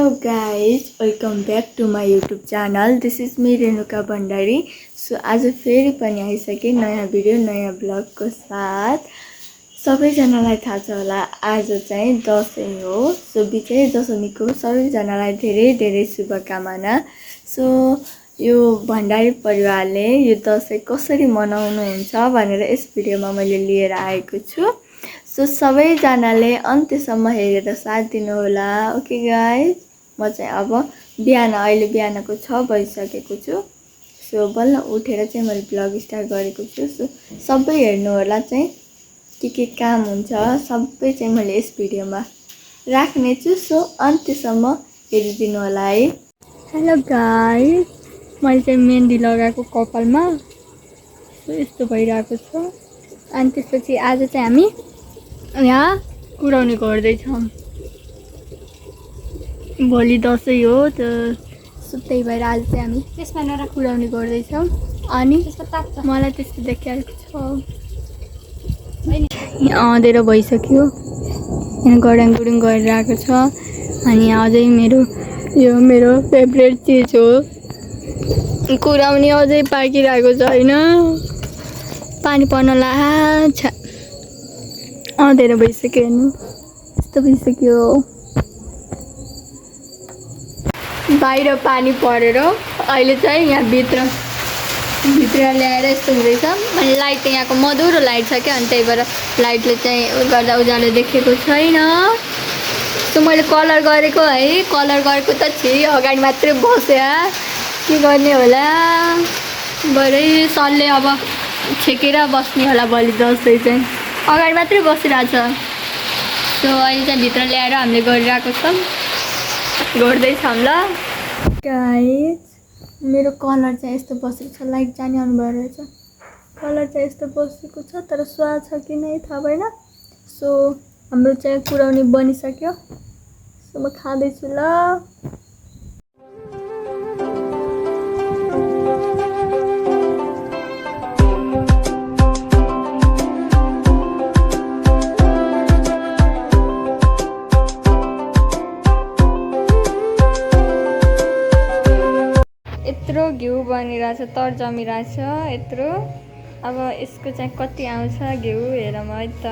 Hello guys, welcome back to my YouTube channel. This is me Renuka Bhandari. So आज फेरि पनि आइसके नयाँ भिडियो नयाँ ब्लगको साथ। सबैजनालाई थाहा छ होला आज चाहिँ दशैं हो। सो विजय दशमीको सबैजनालाई धेरै धेरै शुभकामना। सो यो भण्डारी परिवारले यो दशैं कसरी मनाउनुहुन्छ भनेर यस भिडियोमा मैले लिएर आएको छु। सो सबैजनाले अन्त्यसम्म हेरेर साथ दिनु होला। ओके गाइस, म चाहिँ अब अहिले बिहानको 6 बजिसकेको छु। सो बल्ल उठेर चाहिँ मैले ब्लग स्टार्ट गरेको छु। सो सबै हेर्नु होला चाहिँ के काम हुन्छ सबै चाहिँ मैले यस भिडियोमा राख्ने छु। सो अन्त्यसम्म हेरिदिनु होला है। हेलो गाइस, मैले चाहिँ मेहन्दी लगाएको कपालमा सो यस्तो भइरहेको छ। अनि त्यसपछि आज चाहिँ हामी यहाँ कुराउनी गर्दैछौँ। भोलि दशैं हो त त्यही भएर आज चाहिँ हामी त्यसमा नरा कुराउनी गर्दैछौँ। अनि मलाई त्यस्तो देखिरहेको छ। यहाँ अँधेरो भइसक्यो, यहाँ गडाङ गुडुङ गरिरहेको छ। अनि अझै मेरो फेभरेट चिज हो कुराउनी। अझै पाकिरहेको छ होइन, पानी पर्न लाग्छ। अँधेरो भइसक्यो, हेर्नु यस्तो भइसक्यो। बाहिर पानी परेर अहिले चाहिँ यहाँ भित्र ल्याएर यस्तो हुँदैछ। अनि लाइट यहाँको मधुरो लाइट छ क्या, अनि त्यही भएर लाइटले चाहिँ गर्दा उज्यालो देखेको छैन। सो मैले कलर गरेको है, कलर गरेको त अगाडि मात्रै बस्यो। के गर्ने होला, भरे सरले अब छेकेर बस्ने होला भोलि दशैं चाहिँ। अगाडि मात्रै बसिरहेछ। सो अहिले चाहिँ भित्र ल्याएर हामीले गर्दैछौँ ल गाइस। मेरो कलर चाहिँ यस्तो बसेको छ, लाइट जाने आउनुभयो रहेछ। कलर चाहिँ यस्तो बसेको छ, तर स्वाद छ कि नै थाहा भएन। सो हाम्रो चाहिँ कुराउनी बनिसक्यो। सो म खाँदैछु ल। यत्रो घिउ बनिरहेछ, तर जमिरहेछ यत्रो। अब यसको चाहिँ कति आउँछ घिउ हेरौँ है त।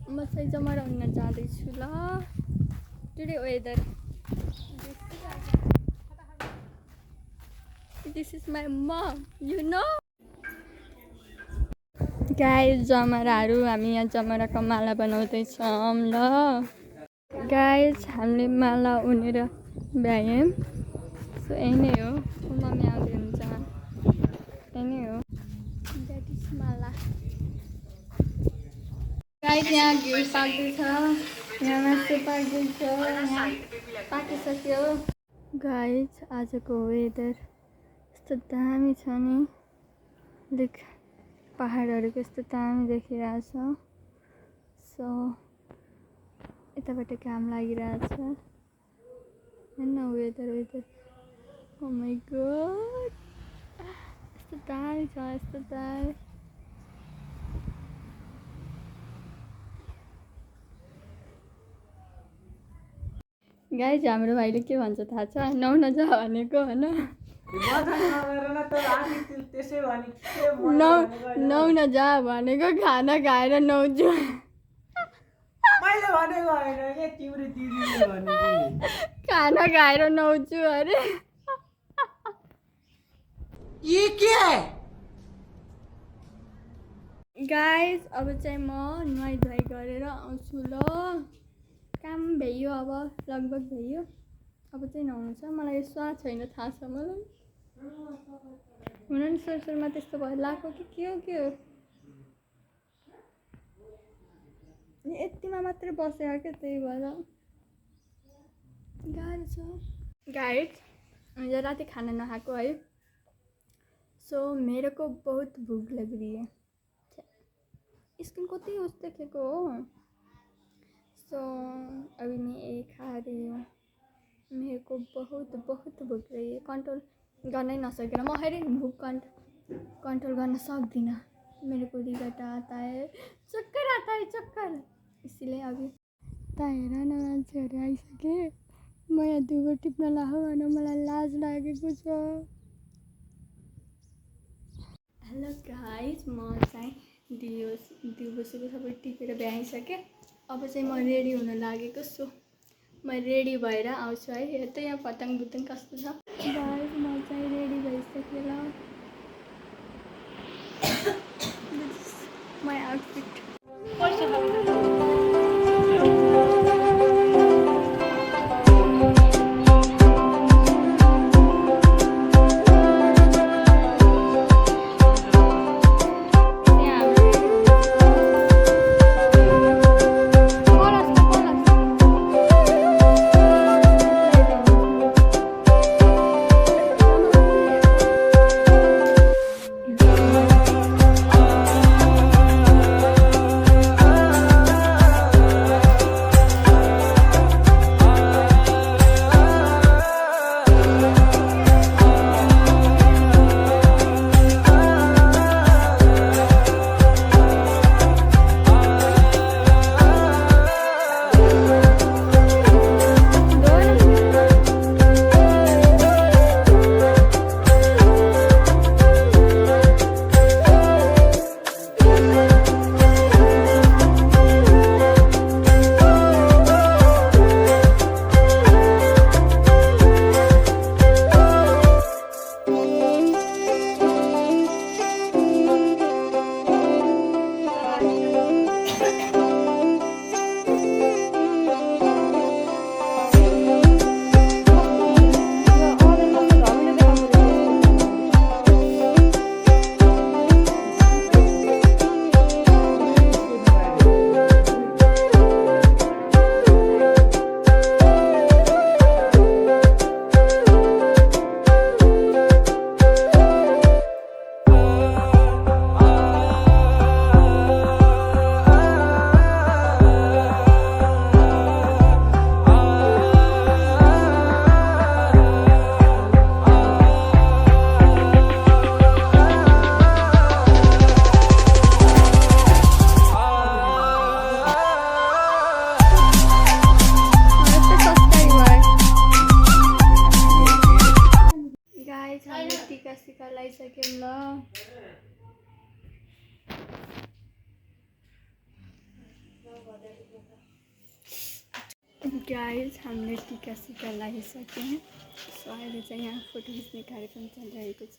म चाहिँ जमरा हुन जाँदैछु ल। Today weather, this is my mum, you know guys. जमराहरू हामी यहाँ जमराको माला बनाउँदैछौँ ल गाइस। हामीले माला उनेर भ्यायौँ। सो यही नै हो, मम्मी आउँदै हुन्छ, यही नै हो। द्याट इज माला गाइस। यहाँ घिउ पाक्दैछ, यहाँ मासु पाक्दैछ, यहाँ पाकिसक्यो गाइस। आजको वेदर यस्तो दामी छ नि, देख पहाडहरू कस्तो दामी देखिरहेछ। सो यताबाट घाम लागिरहेछ, हेर्न वेदर। ओ माई गॉड, यस्तो दामी छ, यस्तो दामी। गाइस हाम्रो भाइले के भन्छ थाहा छ? नुहाउन जा भनेको होइन, नुहाउन जा भनेको, खाना खाएर नुहाउँछु। खाना खाएर नुहाउँछु अरे। गाइस अब चाहिँ म नुहाइ धुवाइ गरेर आउँछु ल। काम भ्यायो, अब लगभग भ्यायो। अब चाहिँ नुहाउनु छ। मलाई स्वाद छैन, थाहा छ मलाई। हुन नि सुरुमा त्यस्तो भयो, लाएको कि के हो यतिमा मात्रै बसेको क्या, त्यही भएर गाह्रो छ गाइस। हिजो राति खाना नखाएको है। सो मेरे को बहुत भूख लग रही है। स्किन कति उस देखेको हो। सो अभी मैं ये खा रही हूँ। मेरे को बहुत बहुत भूख रही है। कंट्रोल गर्न नसकेर म हेरेँ नि भूख कंट्रोल गर्न सक्दिनँ। मेरे को रिगट आता है, चक्कर आता है, चक्कर। इसलिए अभी हेर न मान्छेहरू आइसके। म यहाँ दिगो टिप्न लाहौँ भने मलाई लाज लागेको छ। हेलो गाइज, म चाहिँ दिउँसो सबै टिपेर भ्याइसकेँ। अब चाहिँ म रेडी हुन लागेको छु। म रेडी भएर आउँछु है। हेर्दै यहाँ पतङ बुतङ कस्तो छ। गाइज म चाहिँ रेडी भइसकेँ ल। My outfit. टिका लगाइसक्यौँ ल। गाइज हामीले टिका सिका लगाइसक्यौँ। सो अहिले चाहिँ यहाँ फोटो खिच्ने कार्यक्रम चलिरहेको छ।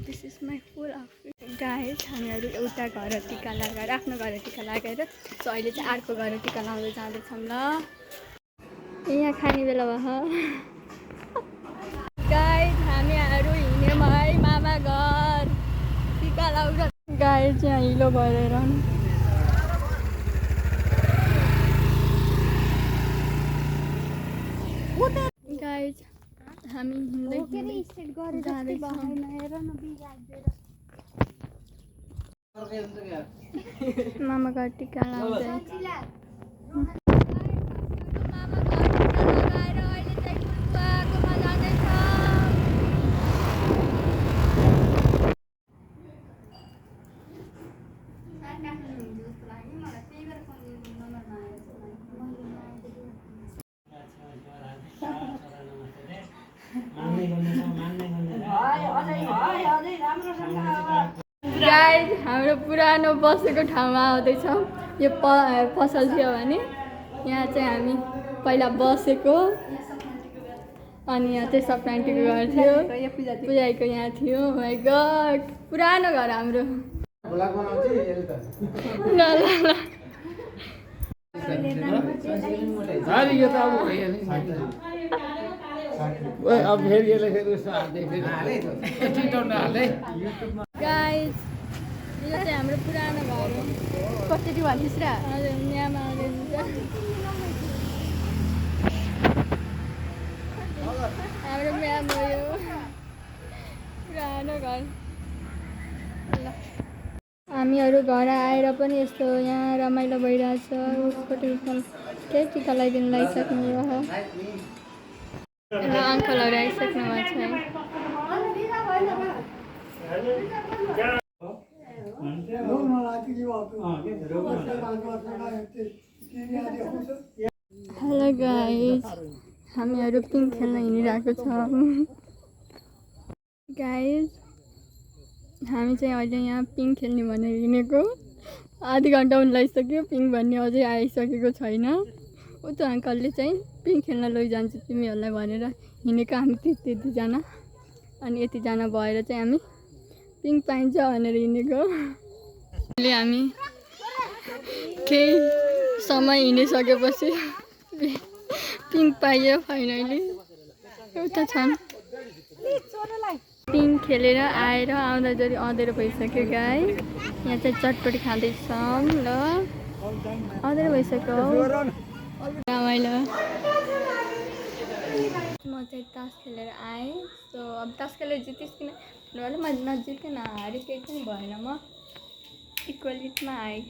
This is my full outfit. Guys हामीहरू एउटा घर टिका लगाएर आफ्नो घर टिका लगाएर सो अहिले चाहिँ अर्को घर टिका लगाउँदै जाँदैछौँ ल। यहाँ खाने बेला भयो। गाइज हामीहरू हिँड्यौँ है मामा घर टिका लगाउँछ। गाइज यहाँ हिलो भरेर गाइज हामी हिँड्दै मामा घर टिका लगाउँदै। गाइज हाम्रो पुरानो बसेको ठाउँमा आउँदैछौँ। यो पसल थियो भने यहाँ चाहिँ हामी पहिला बसेको। अनि यहाँ चाहिँ सप्लान्टीको घर थियो, पूजाको यहाँ थियो। माई गड पुरानो घर हाम्रो। ल ल ल अब फेरि यसले फेरि उसमा गाइज यो चाहिँ हाम्रो पुरानो घर हो। कसरी भनिस् र? हजुर यहाँमा आउँदै हुन्छ। पुरानो यो पुरानो घर ल हामीहरू घर आएर पनि यस्तो यहाँ रमाइलो भइरहेछ उसको टिउसन केही टिका लगाइदिनु लागिसक्नु भयो ल अङ्कलहरू आइसक्नु भएको छ हेलो गाइज हामीहरू पिङ खेल्न हिँडिरहेको छौँ गाइज हामी चाहिँ अहिले यहाँ पिङ खेल्ने भनेर हिँडेको आधी घन्टा हुन लागिसक्यो पिङ भन्ने अझै आइसकेको छैन ऊ त्यो अङ्कलले चाहिँ पिङ खेल्न लैजान्छु तिमीहरूलाई भनेर हिँडेको हामी त्यतिजना अनि यतिजना भएर चाहिँ हामी पिङ पाइन्छ भनेर हिँडेको अहिले हामी केही समय हिँडिसकेपछि पिङ पाइयो फाइनली एउटा छन् पिङ खेलेर आएर आउँदाखेरि अँधेरो भइसक्यो गाई यहाँ चाहिँ चटपटी खाँदैछौँ ल अँधेरो भइसक्यो रमाइलो म चाहिँ तास खेलेर आएँ सो अब तास खेलेर जितिस् किन भन्नु म नजितेन हारेँ केही पनि भएन म इक्वलिटीमा आएँ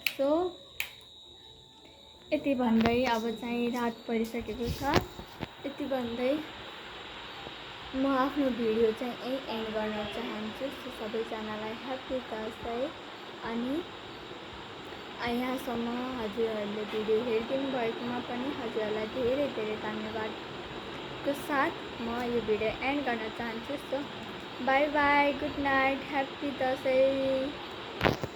सो यति भन्दै अब चाहिँ रात परिसकेको छ यति भन्दै म आफ्नो भिडियो चाहिँ यही एन्ड गर्न चाहन्छु सो सबैजनालाई ह्याप्पी दसैँ अनि यहाँसम्म हजुरहरूले भिडियो हेरिदिनु भएकोमा पनि हजुरहरूलाई धेरै धेरै धन्यवादको साथ म यो भिडियो एन्ड गर्न चाहन्छु so by by good night happy Dashain